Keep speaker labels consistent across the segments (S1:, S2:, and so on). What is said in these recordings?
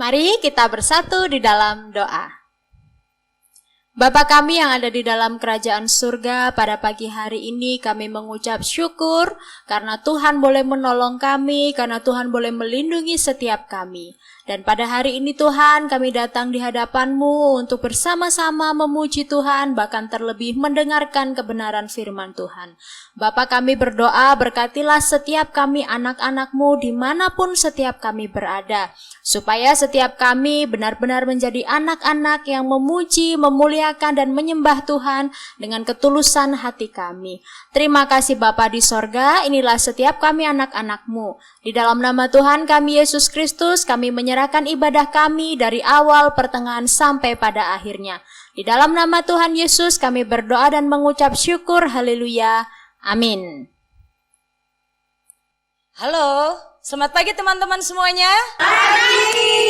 S1: Mari kita bersatu di dalam doa. Bapa kami yang ada di dalam kerajaan surga, pada pagi hari ini kami mengucap syukur karena Tuhan boleh menolong kami, karena Tuhan boleh melindungi setiap kami. Dan pada hari ini Tuhan, kami datang di hadapan-Mu untuk bersama-sama memuji Tuhan, bahkan terlebih mendengarkan kebenaran firman Tuhan. Bapa kami berdoa, berkatilah setiap kami anak-anak-Mu dimanapun setiap kami berada, supaya setiap kami benar-benar menjadi anak-anak yang memuji, memuliakan, dan menyembah Tuhan dengan ketulusan hati kami. Terima kasih Bapa di sorga, inilah setiap kami anak-anak-Mu. Di dalam nama Tuhan kami Yesus Kristus, kami menyerahkan ibadah kami dari awal, pertengahan, sampai pada akhirnya. Di dalam nama Tuhan Yesus kami berdoa dan mengucap syukur, haleluya, amin.
S2: Halo, selamat pagi teman-teman semuanya. Pagi.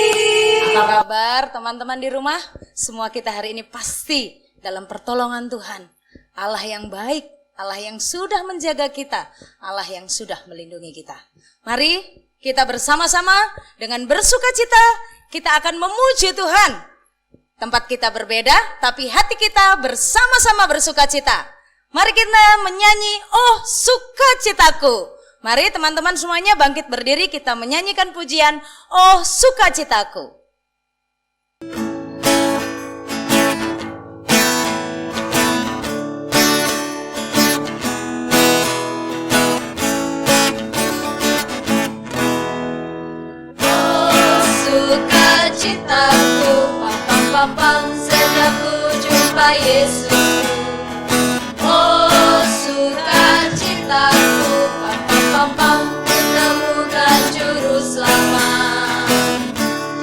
S2: Apa kabar teman-teman di rumah? Semua kita hari ini pasti dalam pertolongan Tuhan. Allah yang baik, Allah yang sudah menjaga kita, Allah yang sudah melindungi kita. Mari kita bersama-sama dengan bersukacita, kita akan memuji Tuhan. Tempat kita berbeda, tapi hati kita bersama-sama bersukacita. Mari kita menyanyi, oh sukacitaku. Mari teman-teman semuanya bangkit berdiri, kita menyanyikan pujian, oh sukacitaku.
S3: Sukacitaku, pam-pam-pam, sejak ku jumpa Yesus. Oh sukacitaku, pam-pam-pam, menemukan juru selamat.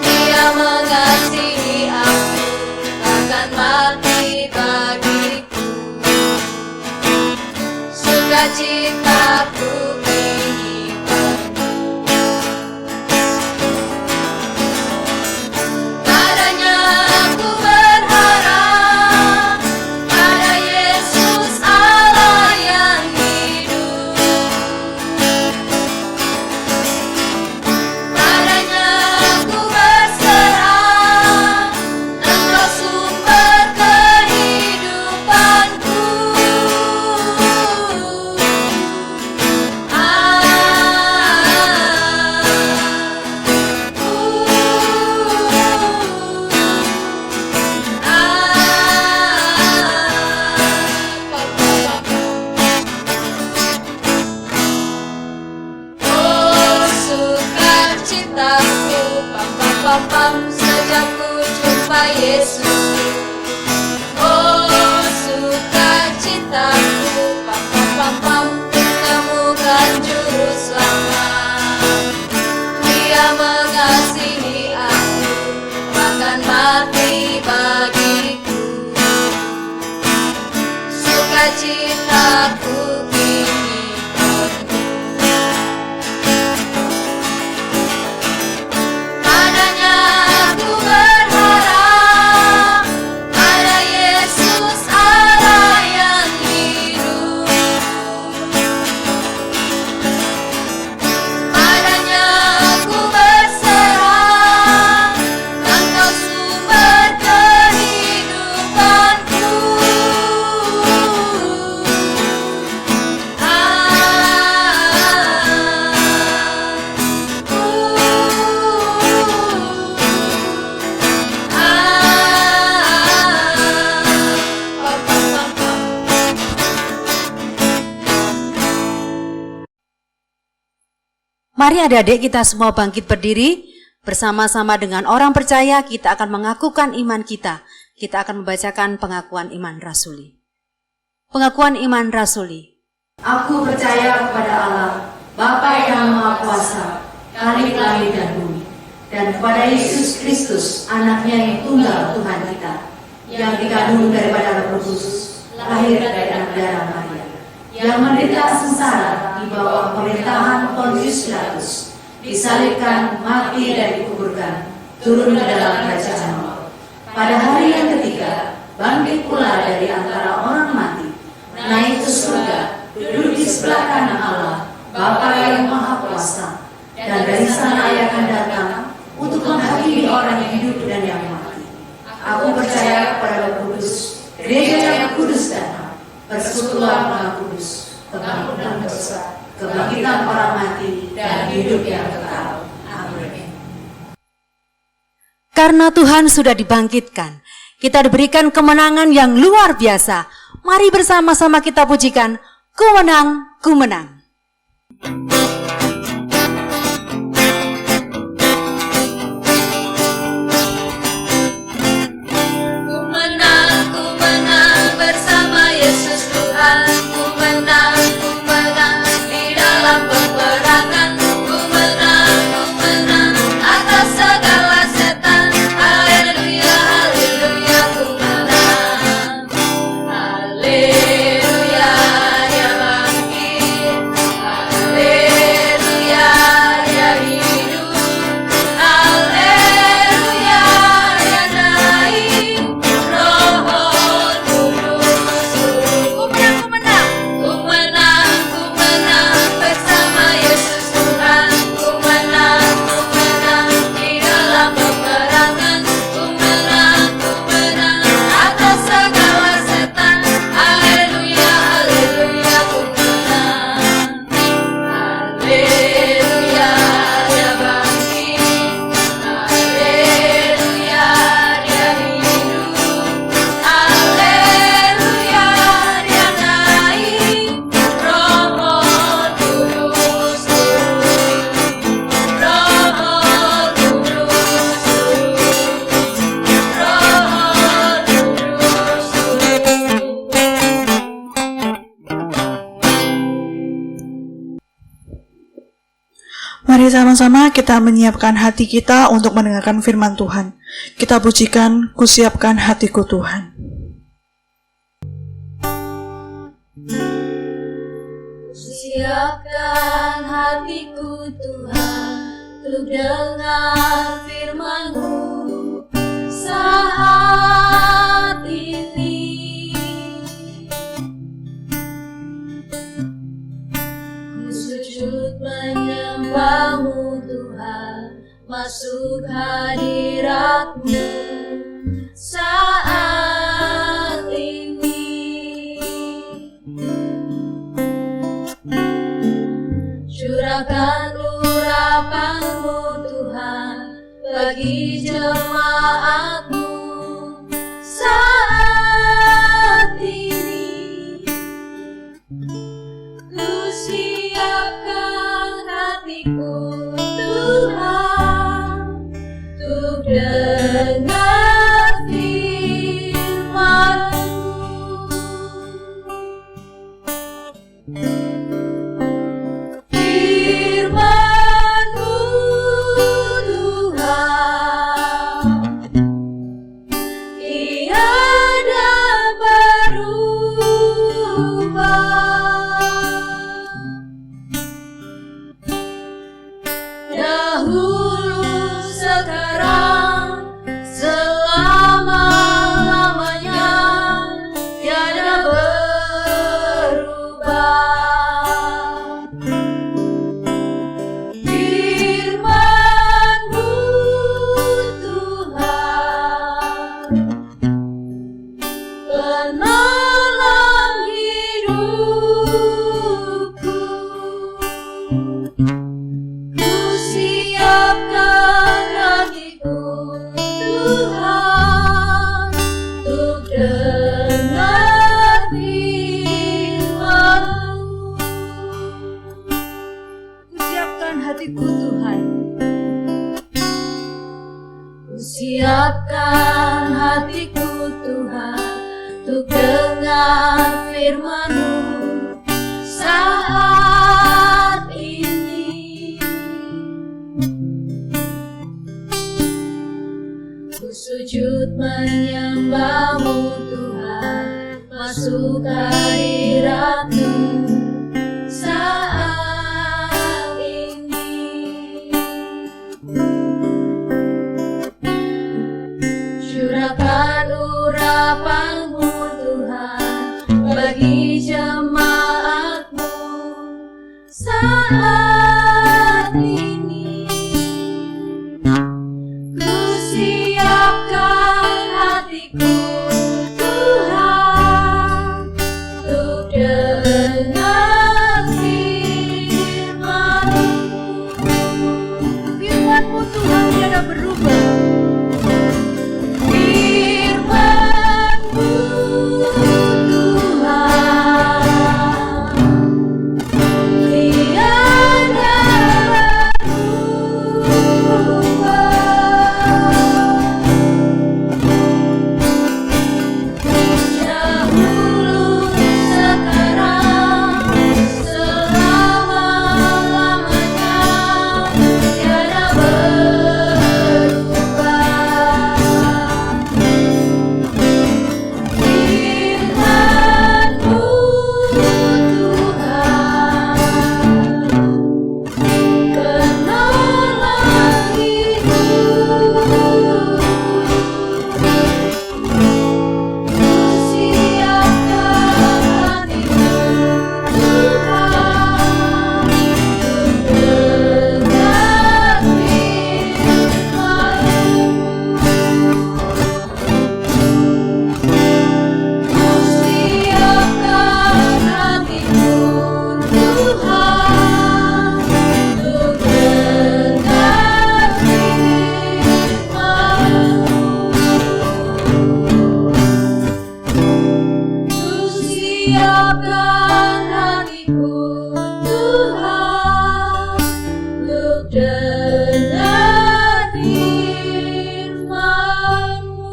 S3: Dia mengasihi aku, takkan mati bagiku. Sukacitaku sejak ku jumpa Yesus. Oh sukacitaku, pam-pam-pam, menemukan juru selamat. Dia mengasihi aku, bahkan mati bagiku. Sukacitaku
S4: Mari adik-adik kita semua bangkit berdiri, bersama-sama dengan orang percaya kita akan mengakukan iman kita. Kita akan membacakan pengakuan iman rasuli. Pengakuan iman rasuli.
S5: Aku percaya kepada Allah, Bapa yang Maha Kuasa, Khalik langit dan bumi, dan kepada Yesus Kristus, anaknya yang tunggal Tuhan kita, yang dikandung daripada Roh Kudus, lahir dari anak darah Maria, yang menderita sengsara di bawah pemerintahan Pontius Pilatus, disalibkan, mati dan dikuburkan, turun ke dalam kerajaan maut. Pada hari yang ketiga, bangkit pula dari antara orang mati, naik ke surga, duduk di sebelah kanan Allah, Bapa yang Maha Kuasa, dan dari sana Ia akan datang untuk menghakimi orang yang hidup dan yang mati. Aku percaya kepada Roh Kudus, gereja yang kudus dan am, persekutuan orang kudus, pengampunan dosa, kebangkitan orang mati, dan hidup yang kekal. Amin.
S4: Karena Tuhan sudah dibangkitkan, kita diberikan kemenangan yang luar biasa. Mari bersama-sama kita pujikan, Ku menang, ku menang.
S3: Ku menang bersama Yesus Tuhan. Ku menang di dalam peperangan. Ku menang atas segala setan. Haleluya, haleluya, ku menang. Haleluya, dia bangkit. Haleluya, dia hidup. Haleluya, dia naik. Roh Kudus. Ku menang. Ku menang bersama Yesus Tuhan. Ku menang di dalam peperangan. Ku menang atas segala setan. Haleluya, haleluya, ku menang. Haleluya, dia bangkit. Haleluya, dia hidup. Haleluya, dia naik. Roh Kudus. Roh Kudus.
S6: Mari sama-sama kita menyiapkan hati kita untuk mendengarkan firman Tuhan. Kita pujikan, Kusiapkan hatiku Tuhan.
S3: Siapkan hatiku Tuhan untuk dengar firman-Mu saat ini. Ku sujud menyembah-Mu Tuhan, masuk hadirat-Mu saat ini. Curahkan urapan-Mu Tuhan bagi jemaat-Mu saat ini. Ku siapkan hatiku Tuhan untuk dengar firman-Mu. Firman-Mu Tuhan, tiada berubah. Dahulu, sekarang, selama-lamanya, tiada berubah. Firman-Mu Tuhan, penolong hidupku. Ku siapkan hatiku Tuhan untuk dengar firman-Mu.
S4: Ku siapkan hatiku Tuhan.
S3: Ku siapkan hatiku Tuhan untuk dengar firman-Mu saat ini. Ku sujud menyembah-Mu Tuhan, masuk hadirat-Mu saat ini. Curahkan urapan-Mu Tuhan bagi jemaat-Mu saat ini. Ku hatiku Tuhan, untuk dengar firman-Mu.
S1: Firman-Mu Tuhan tiada berubah.
S3: Firman-Mu Tuhan, tiada berubah. Dahulu, sekarang, selama-lamanya, tiada berubah. Firman-Mu Tuhan, penolong hidup. Siapkan hatiku Tuhan, untuk dengar firman-Mu. Siapkan hatiku Tuhan, untuk dengar firman-Mu.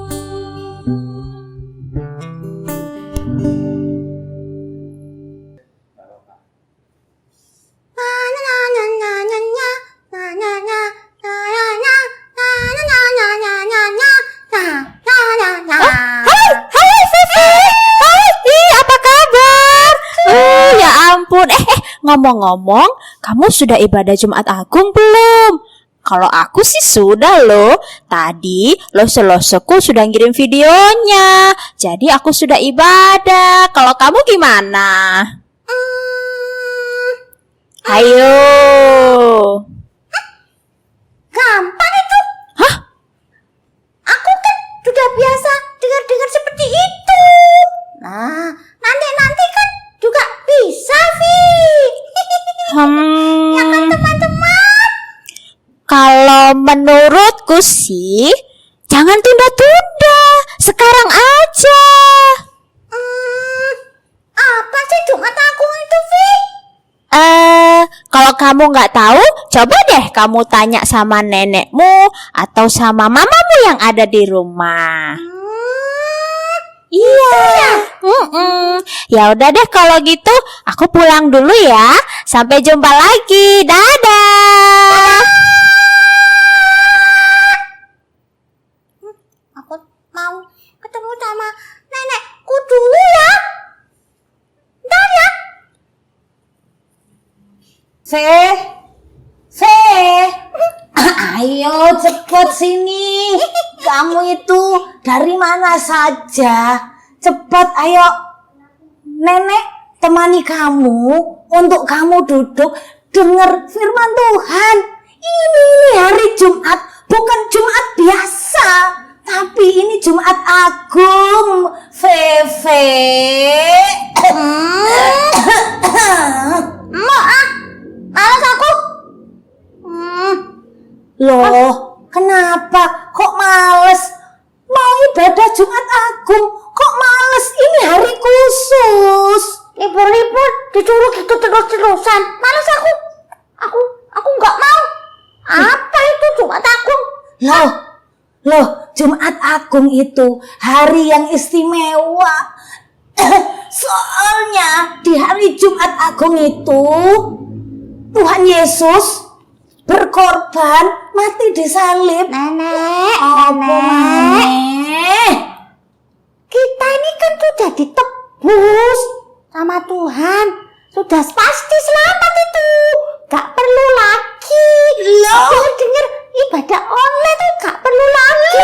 S3: Siapkan hatiku Tuhan, untuk dengar firman-Mu.
S1: Hai Vivi. Hai, apa kabar? Ya ampun. Ngomong-ngomong, kamu sudah ibadah Jumat Agung belum? Kalau aku sih sudah loh. Tadi lose-loseku sudah ngirim videonya. Jadi aku sudah ibadah. Kalau kamu gimana? Ayo.
S5: Gampang itu.
S1: Hah?
S5: Aku kan sudah biasa dengar-dengar seperti itu. Nah, nanti kan juga bisa, Vi. Ya kan teman-teman?
S1: Kalau menurutku sih, jangan tunda-tunda. Sekarang aja.
S5: Apa sih Jumat Agung itu, Vi?
S1: Kalau kamu nggak tahu, coba deh kamu tanya sama nenekmu atau sama mamamu yang ada di rumah. Iya. Ya udah deh kalau gitu, aku pulang dulu ya. Sampai jumpa lagi. Dadah.
S5: Aku mau ketemu sama nenekku dulu ya. Bentar ya.
S2: Ayo cepet sini. Kamu itu dari mana saja? Cepet ayo. Nenek temani kamu untuk kamu duduk dengar firman Tuhan. Ini hari Jumat, bukan Jumat biasa, tapi ini Jumat Agung, Feve.
S5: Males aku.
S2: Loh, kenapa? Kok males? Mau ibadah Jumat Agung, kok males? Ini hari khusus.
S5: Libur-libur disuruh gitu terus-terusan. Males aku. Aku nggak mau. Apa itu Jumat Agung?
S2: Loh, Jumat Agung itu hari yang istimewa. Soalnya di hari Jumat Agung itu Tuhan Yesus berkorban mati di salib.
S5: Nenek. Kita ini kan sudah ditebus sama Tuhan. Sudah pasti selamat itu. Gak perlu lagi. Dengar ibadah online tuh gak perlu lagi.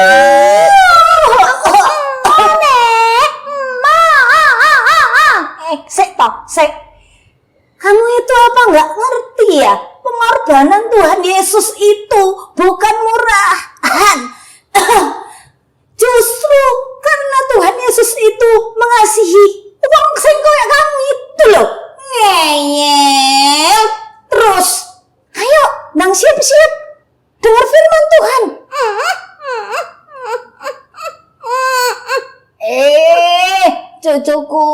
S2: Sek. Kamu itu apa nggak ngerti ya? Pengorbanan Tuhan Yesus itu bukan murahan. Justru karena
S7: Cucuku,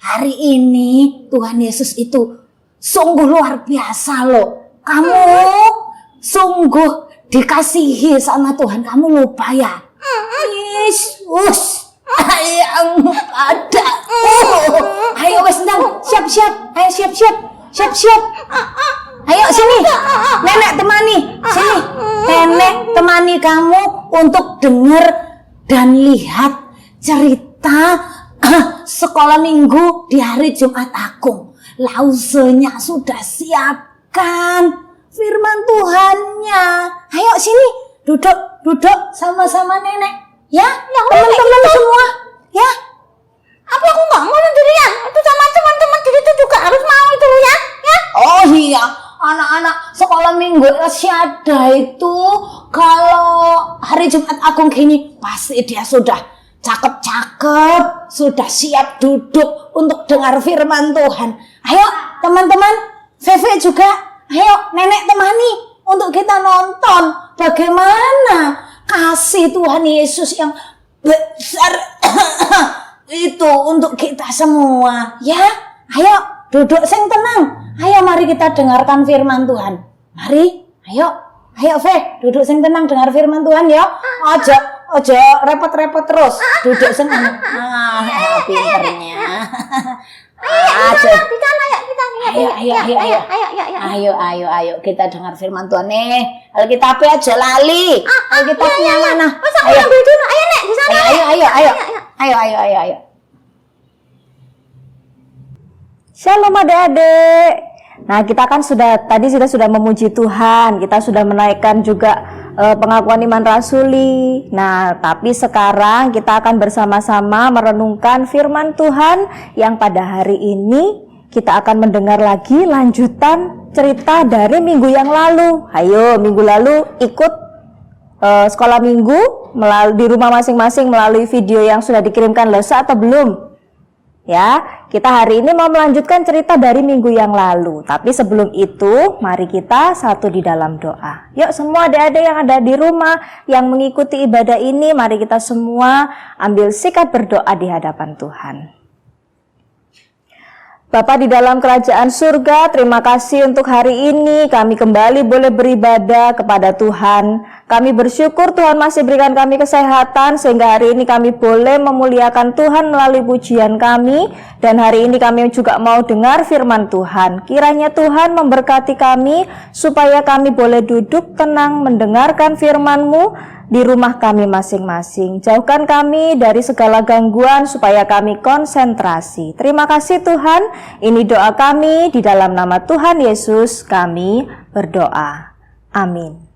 S7: hari ini Tuhan Yesus itu sungguh luar biasa loh. Kamu sungguh dikasihi sama Tuhan, kamu lupa ya? Yesus, yang ada. Ayo wes ndang, siap-siap, ayo siap-siap. Ayo sini, nenek temani, sini. Nenek temani kamu untuk dengar dan lihat cerita sekolah minggu di hari Jumat Agung. Lausenya sudah siapkan, firman Tuhannya. Ayo sini, duduk sama-sama nenek. Ya, teman-teman semua. Ya.
S8: Apa aku nggak mau sendirian? Itu sama teman-teman jadi itu juga harus mau itu ya? Ya?
S7: Oh iya, anak-anak sekolah minggu Syada itu kalau hari Jumat Agung gini pasti dia sudah cakep-cakep, sudah siap duduk untuk dengar firman Tuhan. Ayo teman-teman, Veve juga, ayo nenek temani untuk kita nonton bagaimana kasih Tuhan Yesus yang besar itu untuk kita semua. Ya, ayo duduk sing tenang. Ayo mari kita dengarkan firman Tuhan. Mari, ayo Fe, duduk sing tenang dengar firman Tuhan ya. Ojo repot-repot terus. Duduk sing tenang. Pinternya. Ayo kita dengar firman Tuhan nih. Alkitab aja lali. Alkitabnya mana? Ayo Nek di sana. Ayo.
S8: Shalom adik-adik. Nah, kita kan sudah memuji Tuhan, kita sudah menaikkan juga pengakuan iman rasuli. Nah, tapi sekarang kita akan bersama-sama merenungkan firman Tuhan yang pada hari ini kita akan mendengar lagi lanjutan cerita dari minggu yang lalu. Ayo, minggu lalu ikut sekolah minggu di rumah masing-masing melalui video yang sudah dikirimkan Lesa atau belum? Ya, kita hari ini mau melanjutkan cerita dari minggu yang lalu. Tapi sebelum itu, mari kita satu di dalam doa. Yuk semua adik-adik yang ada di rumah, yang mengikuti ibadah ini, mari kita semua ambil sikap berdoa di hadapan Tuhan. Bapa di dalam kerajaan surga, terima kasih untuk hari ini kami kembali boleh beribadah kepada Tuhan. Kami bersyukur Tuhan masih berikan kami kesehatan sehingga hari ini kami boleh memuliakan Tuhan melalui pujian kami. Dan hari ini kami juga mau dengar firman Tuhan. Kiranya Tuhan memberkati kami supaya kami boleh duduk tenang mendengarkan firman-Mu di rumah kami masing-masing. Jauhkan kami dari segala gangguan supaya kami konsentrasi. Terima kasih Tuhan. Ini doa kami di dalam nama Tuhan Yesus kami berdoa. Amin.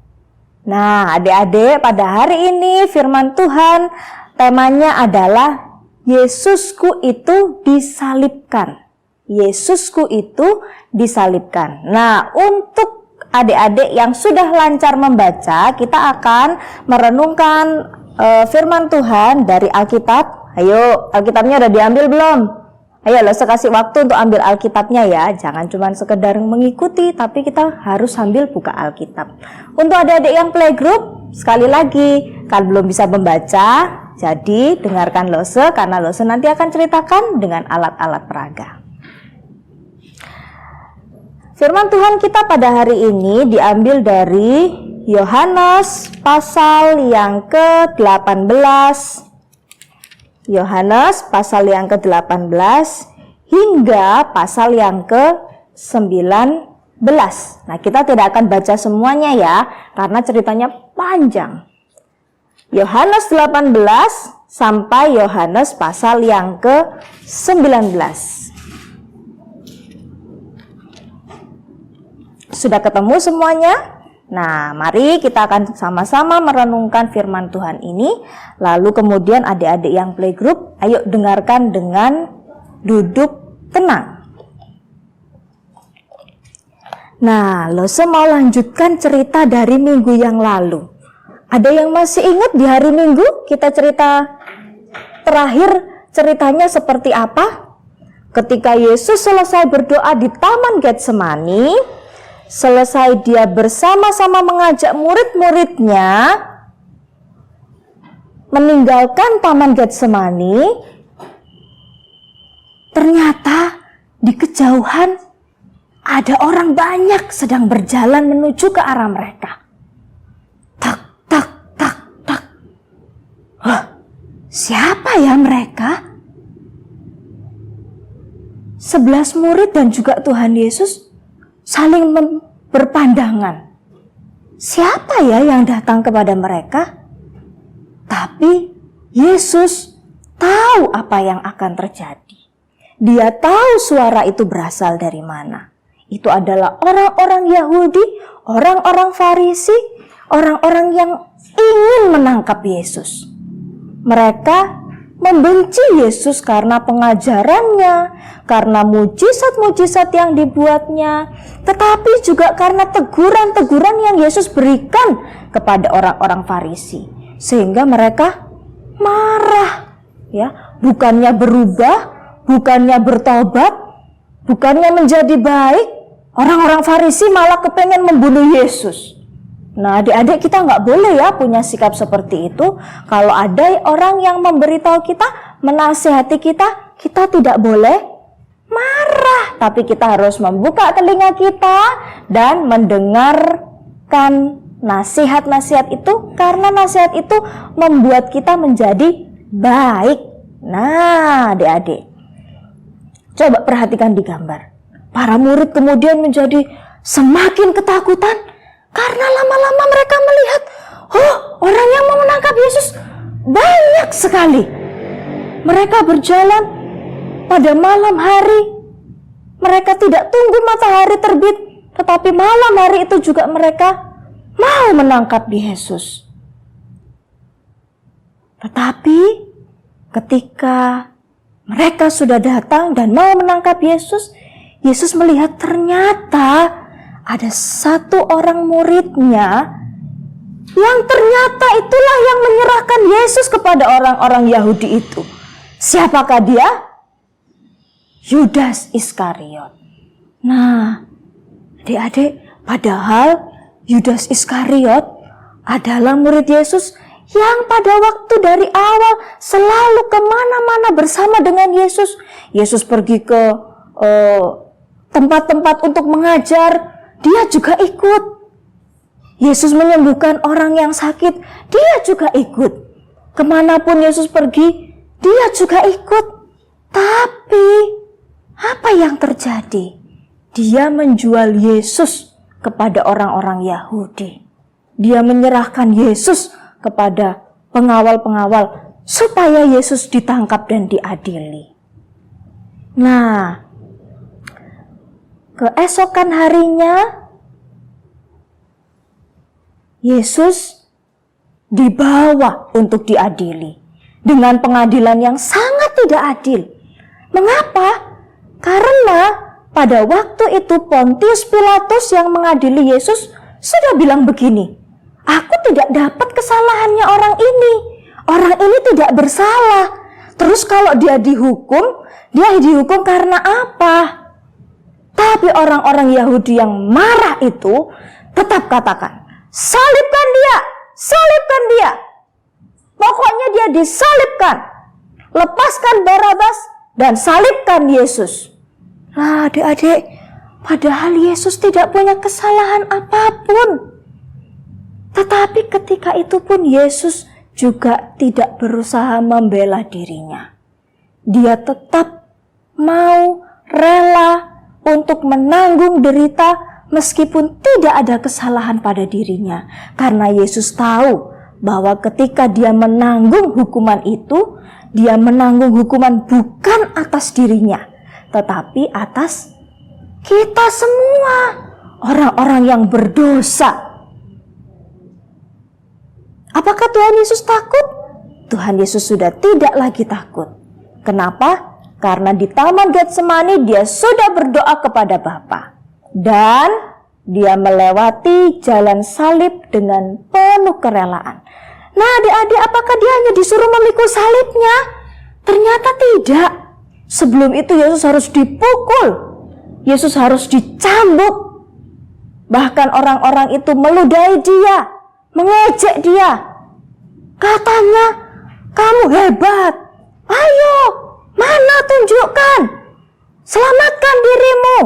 S8: Nah, adik-adik, pada hari ini firman Tuhan temanya adalah Yesusku itu disalibkan. Yesusku itu disalibkan. Nah, untuk adik-adik yang sudah lancar membaca, kita akan merenungkan firman Tuhan dari Alkitab. Ayo, Alkitabnya udah diambil belum? Ayo, saya kasih waktu untuk ambil Alkitabnya ya. Jangan cuma sekedar mengikuti, tapi kita harus sambil buka Alkitab. Untuk adik-adik yang playgroup, sekali lagi, kan belum bisa membaca, jadi dengarkan Lose, karena Lose nanti akan ceritakan dengan alat-alat peraga. Firman Tuhan kita pada hari ini diambil dari Yohanes pasal yang ke-18. Yohanes pasal yang ke-18 hingga pasal yang ke-19. Nah, kita tidak akan baca semuanya ya, karena ceritanya panjang. Yohanes 18 sampai Yohanes pasal yang ke-19. Sudah ketemu semuanya? Nah, mari kita akan sama-sama merenungkan firman Tuhan ini. Lalu kemudian adik-adik yang playgroup, ayo dengarkan dengan duduk tenang. Nah, Lose mau lanjutkan cerita dari minggu yang lalu. Ada yang masih ingat di hari Minggu kita cerita terakhir ceritanya seperti apa? Ketika Yesus selesai berdoa di Taman Getsemani, selesai dia bersama-sama mengajak murid-muridnya meninggalkan Taman Getsemani, ternyata di kejauhan ada orang banyak sedang berjalan menuju ke arah mereka. Tak, tak, tak, tak. Wah, siapa ya mereka? 11 murid dan juga Tuhan Yesus saling berpandangan. Siapa ya yang datang kepada mereka? Tapi Yesus tahu apa yang akan terjadi. Dia tahu suara itu berasal dari mana. Itu adalah orang-orang Yahudi, orang-orang Farisi, orang-orang yang ingin menangkap Yesus. Mereka membenci Yesus karena pengajarannya, karena mujizat-mujizat yang dibuatnya, tetapi juga karena teguran-teguran yang Yesus berikan kepada orang-orang Farisi, sehingga mereka marah, ya, bukannya berubah, bukannya bertobat, bukannya menjadi baik, orang-orang Farisi malah kepengen membunuh Yesus. Nah, adik-adik, kita nggak boleh ya punya sikap seperti itu. Kalau ada orang yang memberitahu kita, menasihati kita, kita tidak boleh marah. Tapi kita harus membuka telinga kita dan mendengarkan nasihat-nasihat itu, karena nasihat itu membuat kita menjadi baik. Nah, adik-adik, coba perhatikan di gambar. Para murid kemudian menjadi semakin ketakutan karena lama-lama mereka melihat, oh, orang yang mau menangkap Yesus banyak sekali. Mereka berjalan pada malam hari. Mereka tidak tunggu matahari terbit, tetapi malam hari itu juga mereka mau menangkap Yesus. Tetapi ketika mereka sudah datang dan mau menangkap Yesus, Yesus melihat ternyata ada satu orang muridnya yang ternyata itulah yang menyerahkan Yesus kepada orang-orang Yahudi itu. Siapakah dia? Yudas Iskariot. Nah, adik-adik, padahal Yudas Iskariot adalah murid Yesus yang pada waktu dari awal selalu kemana-mana bersama dengan Yesus. Yesus pergi ke tempat-tempat untuk mengajar, dia juga ikut. Yesus menyembuhkan orang yang sakit, dia juga ikut. Kemanapun Yesus pergi, dia juga ikut. Tapi apa yang terjadi? Dia menjual Yesus kepada orang-orang Yahudi. Dia menyerahkan Yesus kepada pengawal-pengawal supaya Yesus ditangkap dan diadili. Nah, keesokan harinya Yesus dibawa untuk diadili dengan pengadilan yang sangat tidak adil. Mengapa? Karena pada waktu itu Pontius Pilatus yang mengadili Yesus sudah bilang begini, aku tidak dapat kesalahannya orang ini. Orang ini tidak bersalah. Terus kalau dia dihukum karena apa? Tapi orang-orang Yahudi yang marah itu tetap katakan, salibkan dia, salibkan dia. Pokoknya dia disalibkan. Lepaskan Barabas dan salibkan Yesus. Nah, adik-adik, padahal Yesus tidak punya kesalahan apapun. Tetapi ketika itu pun Yesus juga tidak berusaha membela dirinya. Dia tetap mau rela untuk menanggung derita meskipun tidak ada kesalahan pada dirinya. Karena Yesus tahu bahwa ketika dia menanggung hukuman itu, dia menanggung hukuman bukan atas dirinya, tetapi atas kita semua, orang-orang yang berdosa. Apakah Tuhan Yesus takut? Tuhan Yesus sudah tidak lagi takut. Kenapa? Karena di Taman Getsemani dia sudah berdoa kepada Bapa. Dan dia melewati jalan salib dengan penuh kerelaan. Nah, adik-adik, apakah dia hanya disuruh memikul salibnya? Ternyata tidak. Sebelum itu Yesus harus dipukul. Yesus harus dicambuk. Bahkan orang-orang itu meludahi dia, mengejek dia. Katanya, kamu hebat. Ayo, mana tunjukkan. Selamatkan dirimu.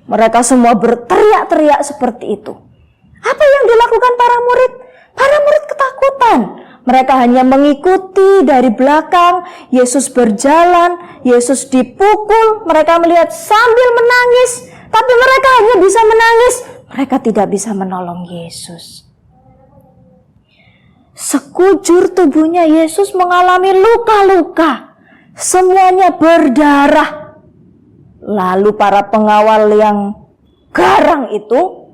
S8: Mereka semua berteriak-teriak seperti itu. Apa yang dilakukan para murid? Para murid ketakutan. Mereka hanya mengikuti dari belakang. Yesus berjalan, Yesus dipukul. Mereka melihat sambil menangis. Tapi mereka hanya bisa menangis. Mereka tidak bisa menolong Yesus. Sekujur tubuhnya Yesus mengalami luka-luka. Semuanya berdarah. Lalu para pengawal yang garang itu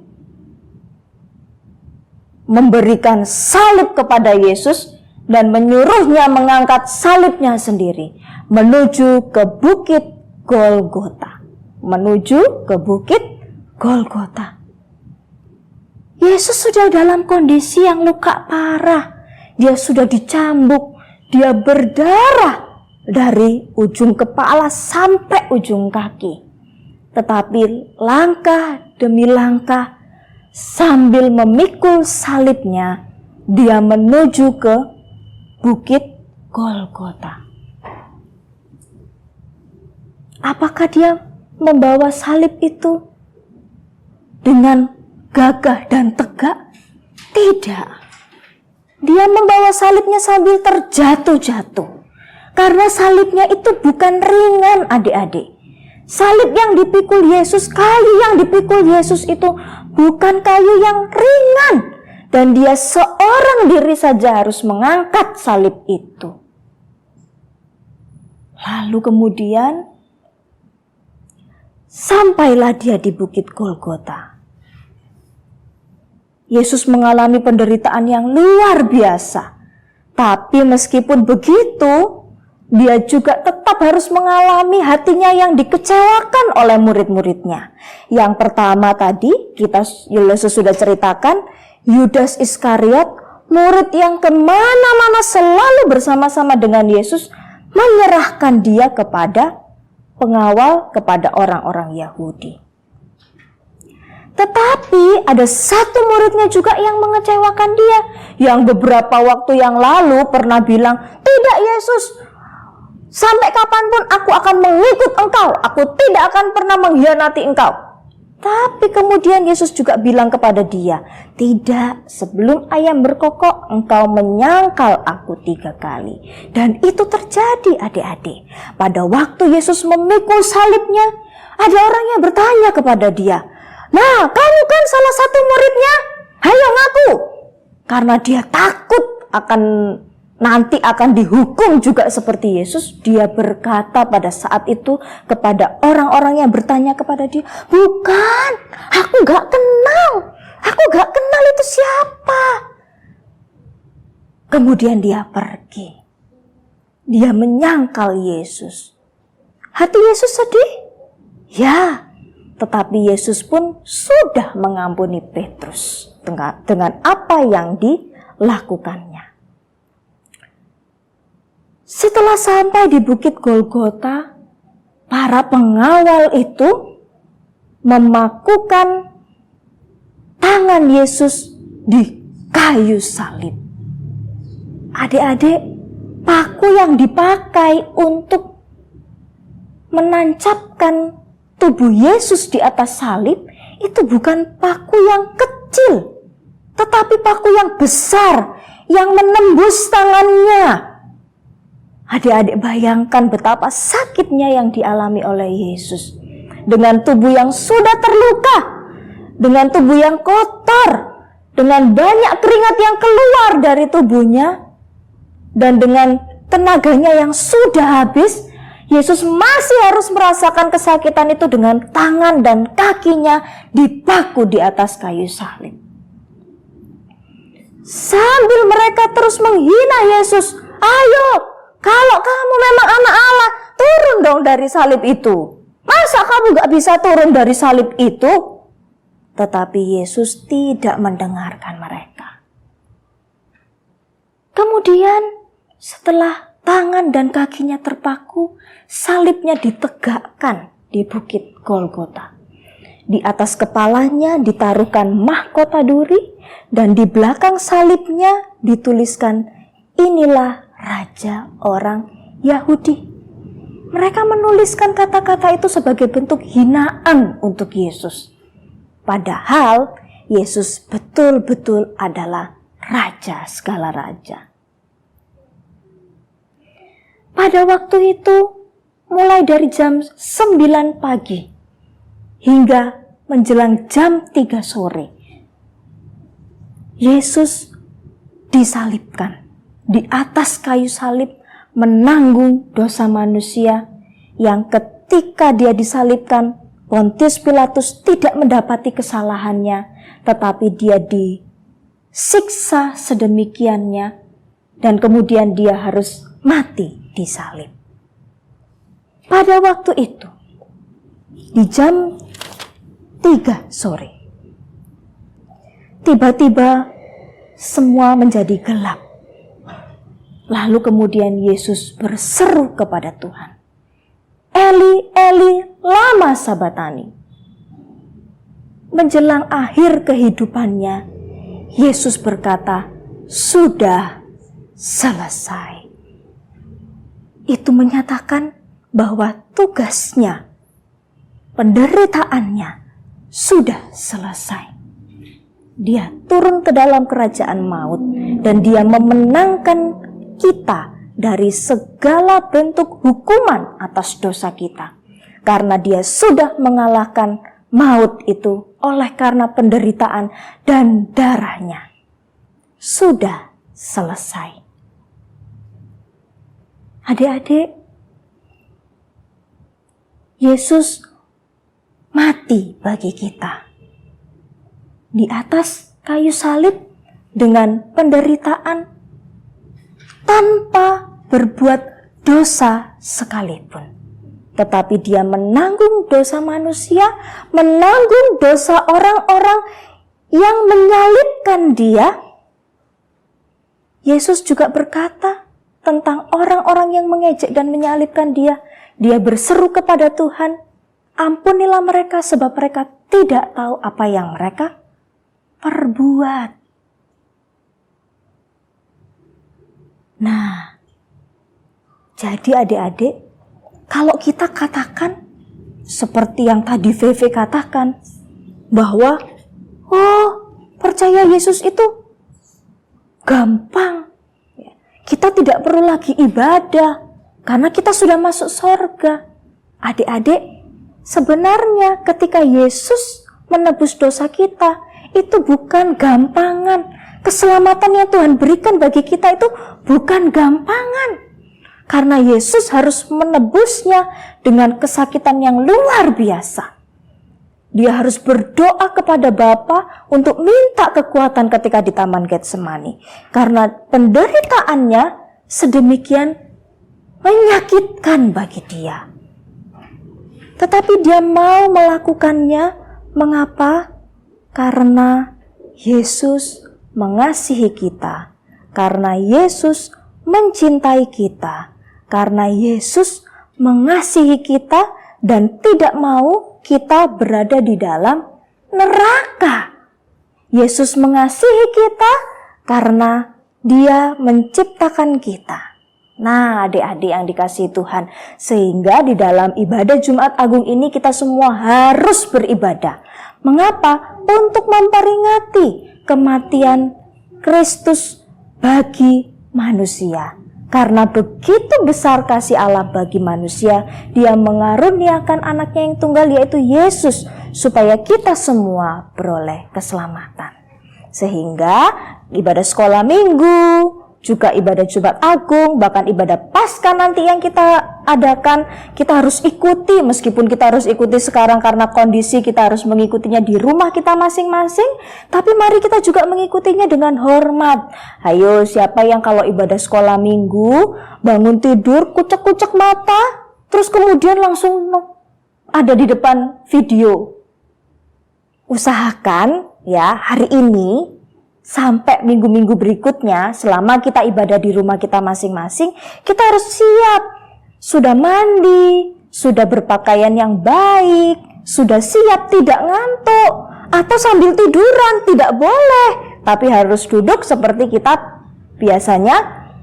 S8: memberikan salib kepada Yesus dan menyuruhnya mengangkat salibnya sendiri menuju ke bukit Golgota. Menuju ke bukit Golgota. Yesus sudah dalam kondisi yang luka parah. Dia sudah dicambuk, dia berdarah dari ujung kepala sampai ujung kaki. Tetapi langkah demi langkah sambil memikul salibnya, dia menuju ke bukit Golgota. Apakah dia membawa salib itu dengan gagah dan tegak? Tidak. Dia membawa salibnya sambil terjatuh-jatuh. Karena salibnya itu bukan ringan, adik-adik. Salib yang dipikul Yesus, kayu yang dipikul Yesus itu bukan kayu yang ringan. Dan dia seorang diri saja harus mengangkat salib itu. Lalu kemudian sampailah dia di bukit Golgota. Yesus mengalami penderitaan yang luar biasa. Tapi meskipun begitu, dia juga tetap harus mengalami hatinya yang dikecewakan oleh murid-muridnya. Yang pertama tadi, Yesus sudah ceritakan, Yudas Iskariot, murid yang kemana-mana selalu bersama-sama dengan Yesus, menyerahkan dia kepada pengawal, kepada orang-orang Yahudi. Tetapi ada satu muridnya juga yang mengecewakan dia, yang beberapa waktu yang lalu pernah bilang, tidak Yesus, sampai kapanpun aku akan mengikut engkau, aku tidak akan pernah mengkhianati engkau. Tapi kemudian Yesus juga bilang kepada dia, tidak, sebelum ayam berkokok engkau menyangkal aku 3 kali. Dan itu terjadi, adik-adik. Pada waktu Yesus memikul salibnya, ada orang yang bertanya kepada dia, nah, kamu kan salah satu muridnya, ayo ngaku. Karena dia takut nanti akan dihukum juga seperti Yesus, dia berkata pada saat itu kepada orang-orang yang bertanya kepada dia, bukan, aku gak kenal itu siapa. Kemudian dia pergi, dia menyangkal Yesus. Hati Yesus sedih? Ya. Tetapi Yesus pun sudah mengampuni Petrus dengan apa yang dilakukannya. Setelah sampai di bukit Golgota, para pengawal itu memakukan tangan Yesus di kayu salib. Adik-adik, paku yang dipakai untuk menancapkan tubuh Yesus di atas salib itu bukan paku yang kecil, tetapi paku yang besar yang menembus tangannya. Adik-adik bayangkan betapa sakitnya yang dialami oleh Yesus. Dengan tubuh yang sudah terluka, dengan tubuh yang kotor, dengan banyak keringat yang keluar dari tubuhnya, dan dengan tenaganya yang sudah habis, Yesus masih harus merasakan kesakitan itu dengan tangan dan kakinya dipaku di atas kayu salib. Sambil mereka terus menghina Yesus, ayo, kalau kamu memang anak Allah, turun dong dari salib itu. Masa kamu gak bisa turun dari salib itu? Tetapi Yesus tidak mendengarkan mereka. Kemudian setelah tangan dan kakinya terpaku, salibnya ditegakkan di bukit Golgota. Di atas kepalanya ditaruhkan mahkota duri dan di belakang salibnya dituliskan, inilah raja orang Yahudi. Mereka menuliskan kata-kata itu sebagai bentuk hinaan untuk Yesus. Padahal Yesus betul-betul adalah raja segala raja. Pada waktu itu, mulai dari jam 9 pagi hingga menjelang jam 3 sore, Yesus disalibkan di atas kayu salib, menanggung dosa manusia yang ketika dia disalibkan, Pontius Pilatus tidak mendapati kesalahannya, tetapi dia disiksa sedemikiannya dan kemudian dia harus mati disalib. Pada waktu itu, di jam 3 sore, tiba-tiba semua menjadi gelap. Lalu kemudian Yesus berseru kepada Tuhan, Eli, Eli, lama sabatani. Menjelang akhir kehidupannya, Yesus berkata, sudah selesai. Itu menyatakan bahwa tugasnya, penderitaannya sudah selesai. Dia turun ke dalam kerajaan maut dan dia memenangkan kita dari segala bentuk hukuman atas dosa kita. Karena dia sudah mengalahkan maut itu oleh karena penderitaan dan darahnya. Sudah selesai. Adik-adik, Yesus mati bagi kita di atas kayu salib dengan penderitaan tanpa berbuat dosa sekalipun. Tetapi dia menanggung dosa manusia, menanggung dosa orang-orang yang menyalibkan dia. Yesus juga berkata tentang orang-orang yang mengejek dan menyalibkan dia. Dia berseru kepada Tuhan, ampunilah mereka sebab mereka tidak tahu apa yang mereka perbuat. Nah, jadi adik-adik, kalau kita katakan seperti yang tadi VV katakan, bahwa percaya Yesus itu gampang, kita tidak perlu lagi ibadah karena kita sudah masuk surga. Adik-adik, sebenarnya ketika Yesus menebus dosa kita, itu bukan gampangan. Keselamatan yang Tuhan berikan bagi kita itu bukan gampangan. Karena Yesus harus menebusnya dengan kesakitan yang luar biasa. Dia harus berdoa kepada Bapa untuk minta kekuatan ketika di Taman Getsemani. Karena penderitaannya sedemikian menyakitkan bagi dia. Tetapi dia mau melakukannya. Mengapa? Karena Yesus mengasihi kita, karena Yesus mencintai kita, karena Yesus mengasihi kita dan tidak mau kita berada di dalam neraka. Yesus mengasihi kita karena Dia menciptakan kita. Nah, adik-adik yang dikasihi Tuhan, sehingga di dalam ibadah Jumat Agung ini kita semua harus beribadah. Mengapa? Untuk memperingati kematian Kristus bagi manusia. Karena begitu besar kasih Allah bagi manusia, Dia mengaruniakan anaknya yang tunggal yaitu Yesus, supaya kita semua beroleh keselamatan. Sehingga ibadah sekolah minggu, juga ibadah Jumat Agung, bahkan ibadah Paskah nanti yang kita adakan, kita harus ikuti. Meskipun kita harus ikuti sekarang karena kondisi, kita harus mengikutinya di rumah kita masing-masing, tapi mari kita juga mengikutinya dengan hormat. Ayo, siapa yang kalau ibadah sekolah minggu bangun tidur kucek-kucek mata, terus kemudian langsung ada di depan video? Usahakan ya hari ini sampai minggu-minggu berikutnya, selama kita ibadah di rumah kita masing-masing, kita harus siap. Sudah mandi, sudah berpakaian yang baik, sudah siap, tidak ngantuk, atau sambil tiduran, tidak boleh. Tapi harus duduk seperti kita biasanya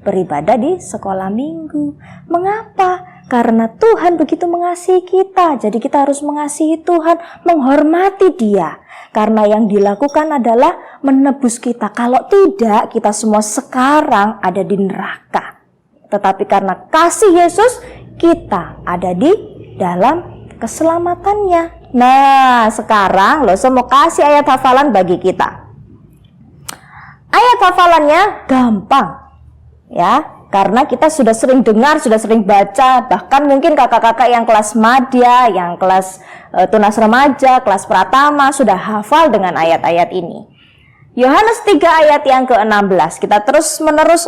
S8: beribadah di sekolah minggu. Mengapa? Karena Tuhan begitu mengasihi kita. Jadi kita harus mengasihi Tuhan, menghormati Dia. Karena yang dilakukan adalah menebus kita. Kalau tidak, kita semua sekarang ada di neraka. Tetapi karena kasih Yesus, kita ada di dalam keselamatannya. Nah, sekarang saya mau kasih ayat hafalan bagi kita. Ayat hafalannya gampang, ya. Karena kita sudah sering dengar, sudah sering baca, bahkan mungkin kakak-kakak yang kelas madya, yang kelas tunas remaja, kelas pratama sudah hafal dengan ayat-ayat ini. Yohanes 3 ayat yang ke-16, kita terus menerus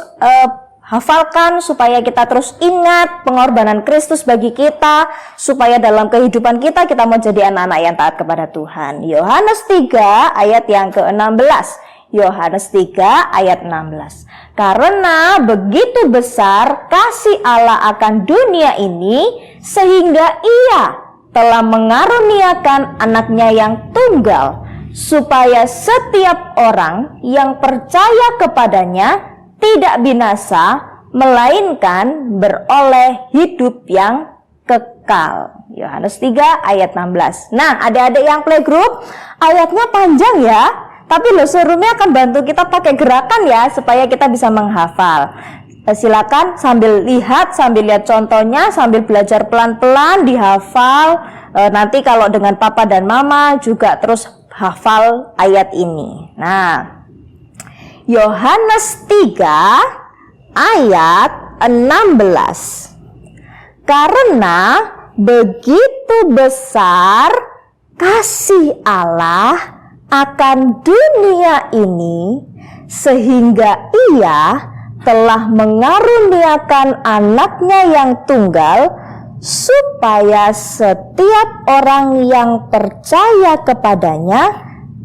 S8: hafalkan supaya kita terus ingat pengorbanan Kristus bagi kita, supaya dalam kehidupan kita mau jadi anak-anak yang taat kepada Tuhan. Yohanes 3 ayat yang ke-16. Yohanes 3 ayat 16. Karena begitu besar kasih Allah akan dunia ini, sehingga Ia telah mengaruniakan anaknya yang tunggal, supaya setiap orang yang percaya kepadanya tidak binasa, melainkan beroleh hidup yang kekal. Yohanes 3 ayat 16. Nah, adik-adik yang playgroup, ayatnya panjang ya. Tapi Serumi akan bantu kita pakai gerakan ya, supaya kita bisa menghafal. Silakan sambil lihat contohnya, sambil belajar pelan-pelan dihafal. Nanti kalau dengan papa dan mama juga terus hafal ayat ini. Nah, Yohanes 3 ayat 16. Karena begitu besar kasih Allah akan dunia ini, sehingga Ia telah mengaruniakan anaknya yang tunggal, supaya setiap orang yang percaya kepadanya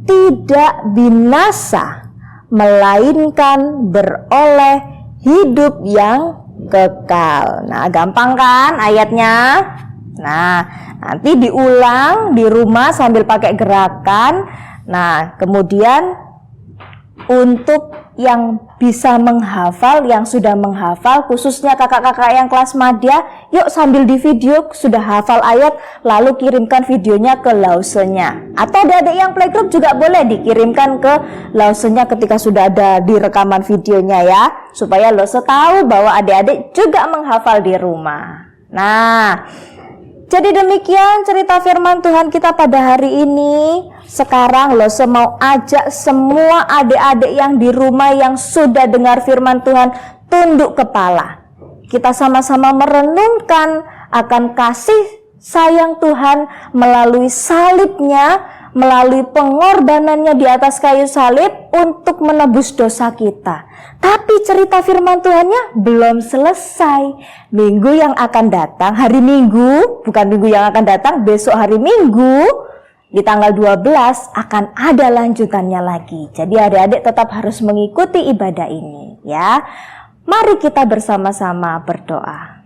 S8: tidak binasa, melainkan beroleh hidup yang kekal. Nah, gampang kan ayatnya? Nah, nanti diulang di rumah sambil pakai gerakan. Nah, kemudian untuk yang bisa menghafal, yang sudah menghafal, khususnya kakak-kakak yang kelas madya, yuk sambil di video sudah hafal ayat, lalu kirimkan videonya ke lausenya. Atau adik-adik yang playgroup juga boleh dikirimkan ke lausenya ketika sudah ada di rekaman videonya ya, supaya Lause tahu bahwa adik-adik juga menghafal di rumah. Nah, jadi demikian cerita firman Tuhan kita pada hari ini. Sekarang Lause mau ajak semua adik-adik yang di rumah yang sudah dengar firman Tuhan tunduk kepala. Kita sama-sama merenungkan akan kasih sayang Tuhan melalui salibnya, melalui pengorbanannya di atas kayu salib untuk menebus dosa kita. Tapi cerita firman Tuhannya belum selesai. Minggu yang akan datang, hari Minggu, bukan minggu yang akan datang, besok hari Minggu, di tanggal 12 akan ada lanjutannya lagi. Jadi adik-adik tetap harus mengikuti ibadah ini ya. Mari kita bersama-sama berdoa.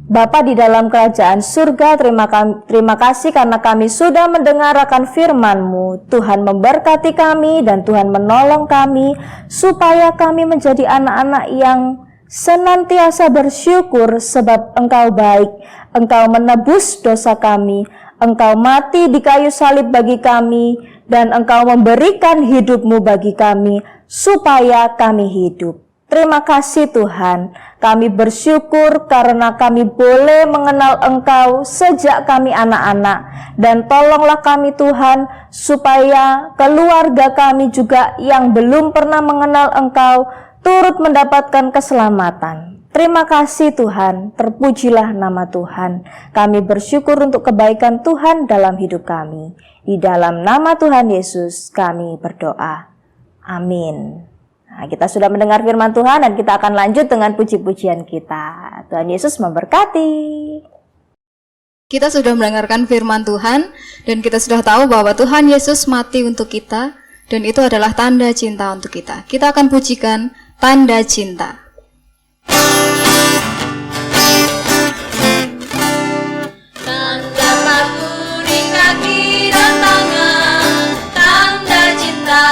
S8: Bapa di dalam kerajaan surga, terima kasih karena kami sudah mendengar akan firman-Mu. Tuhan memberkati kami dan Tuhan menolong kami supaya kami menjadi anak-anak yang senantiasa bersyukur sebab Engkau baik. Engkau menebus dosa kami, Engkau mati di kayu salib bagi kami, dan Engkau memberikan hidup-Mu bagi kami supaya kami hidup. Terima kasih Tuhan, kami bersyukur karena kami boleh mengenal Engkau sejak kami anak-anak. Dan tolonglah kami Tuhan, supaya keluarga kami juga yang belum pernah mengenal Engkau, turut mendapatkan keselamatan. Terima kasih Tuhan, terpujilah nama Tuhan. Kami bersyukur untuk kebaikan Tuhan dalam hidup kami. Di dalam nama Tuhan Yesus kami berdoa. Amin. Nah, kita sudah mendengar firman Tuhan dan kita akan lanjut dengan puji-pujian kita. Tuhan Yesus memberkati.
S1: Kita sudah mendengarkan firman Tuhan dan kita sudah tahu bahwa Tuhan Yesus mati untuk kita dan itu adalah tanda cinta untuk kita. Kita akan pujikan tanda cinta.
S3: Tanda paku di kaki dan tangan, tanda cinta.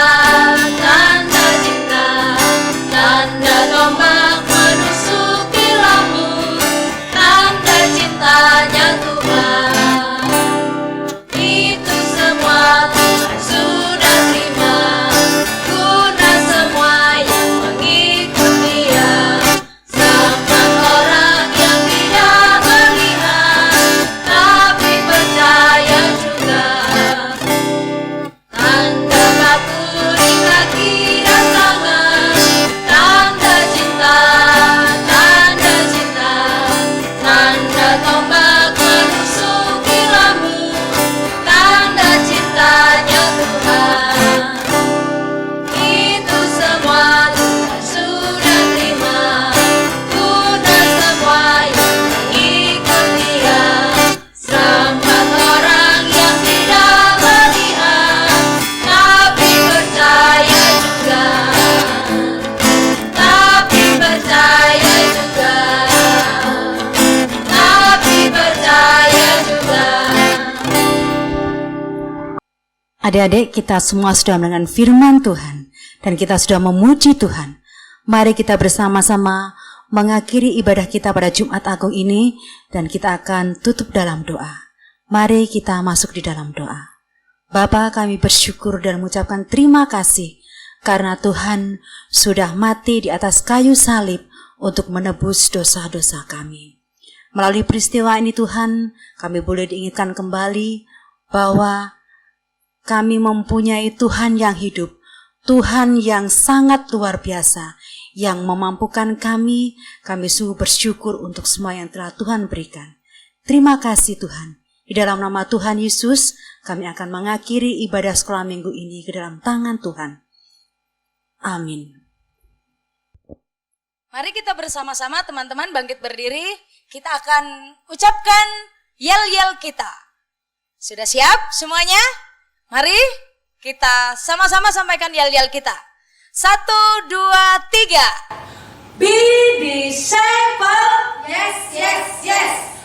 S4: Adik-adik, kita semua sudah mendengar firman Tuhan dan kita sudah memuji Tuhan. Mari kita bersama-sama mengakhiri ibadah kita pada Jumat Agung ini dan kita akan tutup dalam doa. Mari kita masuk di dalam doa. Bapa, kami bersyukur dan mengucapkan terima kasih karena Tuhan sudah mati di atas kayu salib untuk menebus dosa-dosa kami. Melalui peristiwa ini Tuhan, kami boleh diingatkan kembali bahwa kami mempunyai Tuhan yang hidup, Tuhan yang sangat luar biasa, yang memampukan kami sungguh bersyukur untuk semua yang telah Tuhan berikan. Terima kasih Tuhan. Di dalam nama Tuhan Yesus, kami akan mengakhiri ibadah sekolah minggu ini ke dalam tangan Tuhan. Amin.
S2: Mari kita bersama-sama teman-teman bangkit berdiri. Kita akan ucapkan yel-yel kita. Sudah siap semuanya? Mari kita sama-sama sampaikan yel-yel kita. 1, 2, 3. Be disciple.
S3: Yes, yes, yes.